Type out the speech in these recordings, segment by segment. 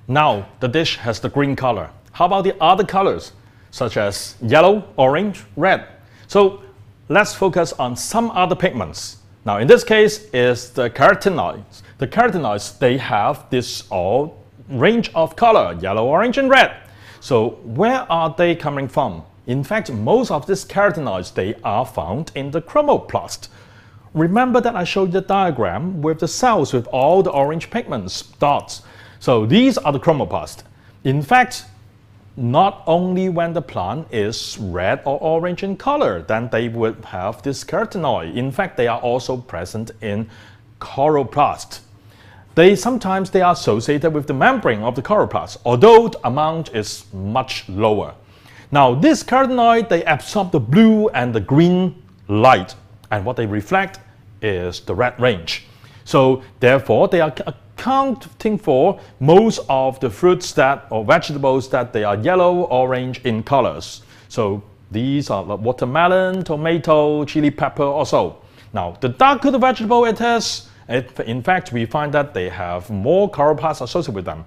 Now the dish has the green color. How about the other colors, such as yellow, orange, red? So let's focus on some other pigments. Now in this case is the carotenoids. The carotenoids, they have this all range of color, yellow, orange, and red. So where are they coming from? In fact, most of these carotenoids, they are found in the chromoplast. Remember that I showed the diagram with the cells with all the orange pigments, dots. So these are the chromoplasts. In fact, not only when the plant is red or orange in color, then they would have this carotenoid. In fact, they are also present in chloroplast. Sometimes they are associated with the membrane of the chloroplast, although the amount is much lower. Now, this carotenoid, they absorb the blue and the green light, and what they reflect is the red range. So therefore, they are accounting for most of the fruits or vegetables that they are yellow, orange in colors. So these are like watermelon, tomato, chili pepper or so. Now, the darker the vegetable it is, in fact, we find that they have more chloroplasts associated with them.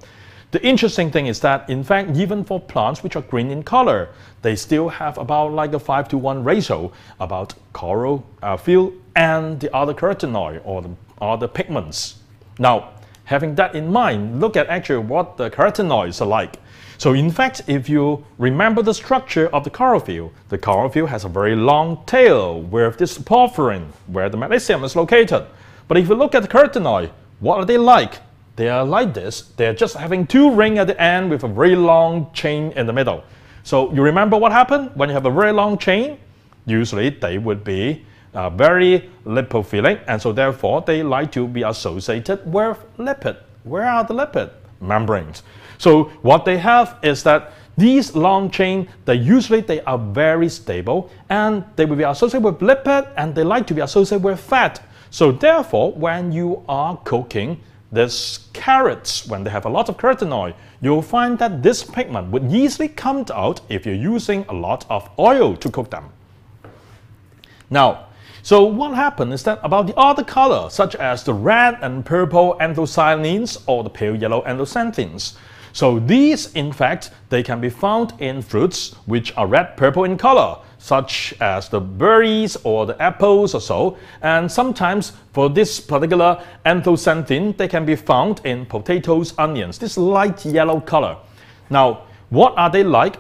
The interesting thing is that, in fact, even for plants which are green in color, they still have about like a 5:1 ratio about chlorophyll and the other carotenoid or the other pigments. Now, having that in mind, look at actually what the carotenoids are like. So in fact, if you remember the structure of the chlorophyll has a very long tail with this porphyrin, where the magnesium is located. But if you look at the carotenoid, what are they like? They are like this. They're just having two rings at the end with a very long chain in the middle. So you remember what happened? When you have a very long chain, usually they would be very lipophilic, and so therefore they like to be associated with lipid. Where are the lipid? Membranes. So what they have is that these long chain, they are very stable, and they will be associated with lipid, and they like to be associated with fat. So therefore, when you are cooking these carrots, when they have a lot of carotenoid, you'll find that this pigment would easily come out if you're using a lot of oil to cook them. Now, so what happened is that about the other color, such as the red and purple anthocyanins or the pale yellow anthocyanins. So these, in fact, they can be found in fruits which are red-purple in color, such as the berries or the apples or so. And sometimes for this particular anthocyanin, they can be found in potatoes, onions, this light yellow color. Now, what are they like?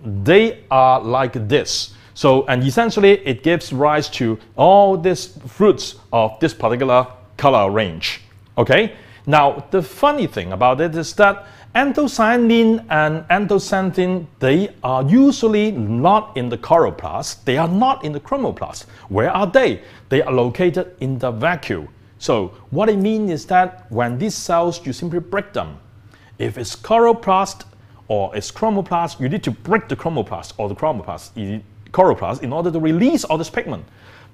They are like this. So, and essentially it gives rise to all these fruits of this particular color range. Okay? Now, the funny thing about it is that anthocyanin and anthocyanin, they are usually not in the chloroplast. They are not in the chromoplast. Where are they? They are located in the vacuole. So what I mean is that when these cells, you simply break them. If it's chloroplast or it's chromoplast, you need to break the chromoplast or the chloroplast in order to release all this pigment.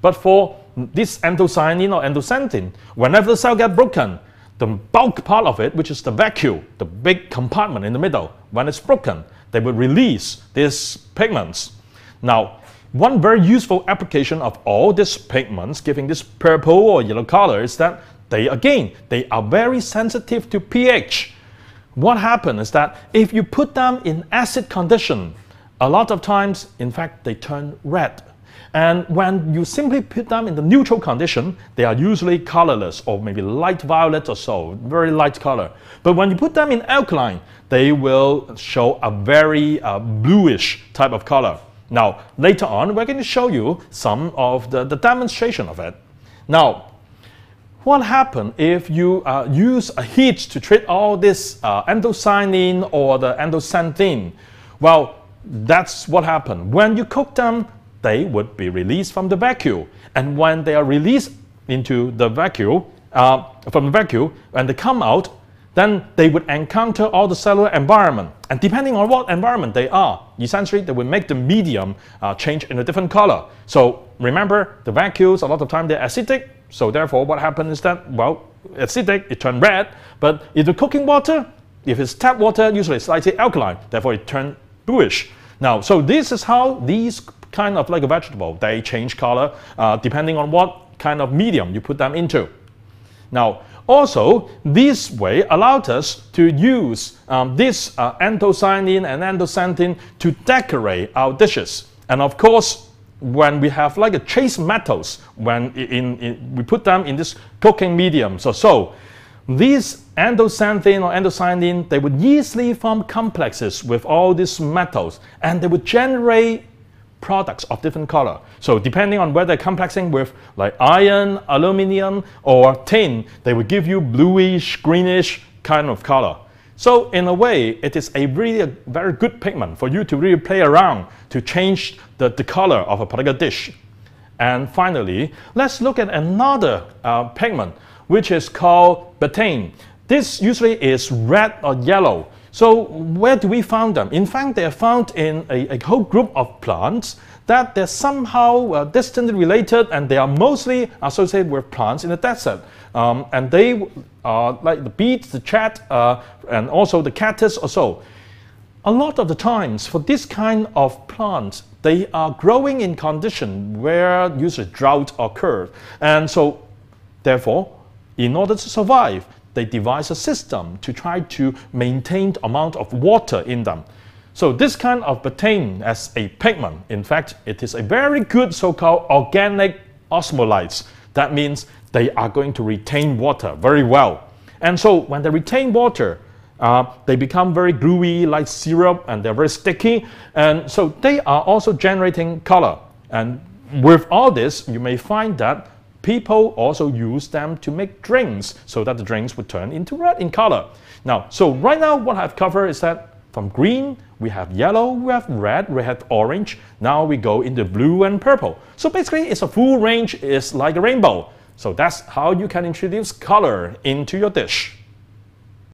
But for this anthocyanin or anthocyanin, whenever the cell gets broken, the bulk part of it, which is the vacuole, the big compartment in the middle, when it's broken, they will release these pigments. Now, one very useful application of all these pigments giving this purple or yellow color is that they are very sensitive to pH. What happens is that if you put them in acid condition, a lot of times, in fact, they turn red. And when you simply put them in the neutral condition, they are usually colorless or maybe light violet or so, very light color. But when you put them in alkaline, they will show a very bluish type of color. Now, later on, we're going to show you some of the demonstration of it. Now, what happens if you use a heat to treat all this anthocyanin or the anthocyanin? Well, that's what happened. When you cook them, they would be released from the vacuole. And when they are released into the vacuole, from the vacuole, when they come out, then they would encounter all the cellular environment. And depending on what environment they are, essentially they will make the medium change in a different color. So remember, the vacuoles, a lot of time they're acidic. So therefore, what happens is that, well, acidic, it turns red. But if the cooking water, if it's tap water, usually it's slightly alkaline. Therefore, it turns bluish. Now, so this is how these kind of like a vegetable, they change color depending on what kind of medium you put them into. Now, Also, this way allowed us to use this anthocyanin and anthocyanin to decorate our dishes. And of course, when we have like a trace metals, when we put them in this cooking mediums or so, these anthocyanin or anthocyanin, they would easily form complexes with all these metals, and they would generate products of different color. So depending on whether they're complexing with like iron, aluminum, or tin, they would give you bluish, greenish kind of color. So in a way, it is a very good pigment for you to really play around to change the color of a particular dish. And finally, let's look at another pigment, which is called betaine. This usually is red or yellow. So where do we find them? In fact, they are found in a whole group of plants that they're somehow distantly related, and they are mostly associated with plants in the desert. And they are like the beets, the chat, and also the cactus or so. A lot of the times for this kind of plants, they are growing in condition where usually drought occurs. And so therefore, in order to survive, they devise a system to try to maintain the amount of water in them. So this kind of betaine as a pigment, in fact, it is a very good so-called organic osmolytes. That means they are going to retain water very well. And so when they retain water, they become very gluey like syrup, and they're very sticky. And so they are also generating color. And with all this, you may find that people also use them to make drinks so that the drinks would turn into red in color. Now, so right now what I've covered is that from green, we have yellow, we have red, we have orange. Now we go into blue and purple. So basically it's a full range, it's like a rainbow. So that's how you can introduce color into your dish.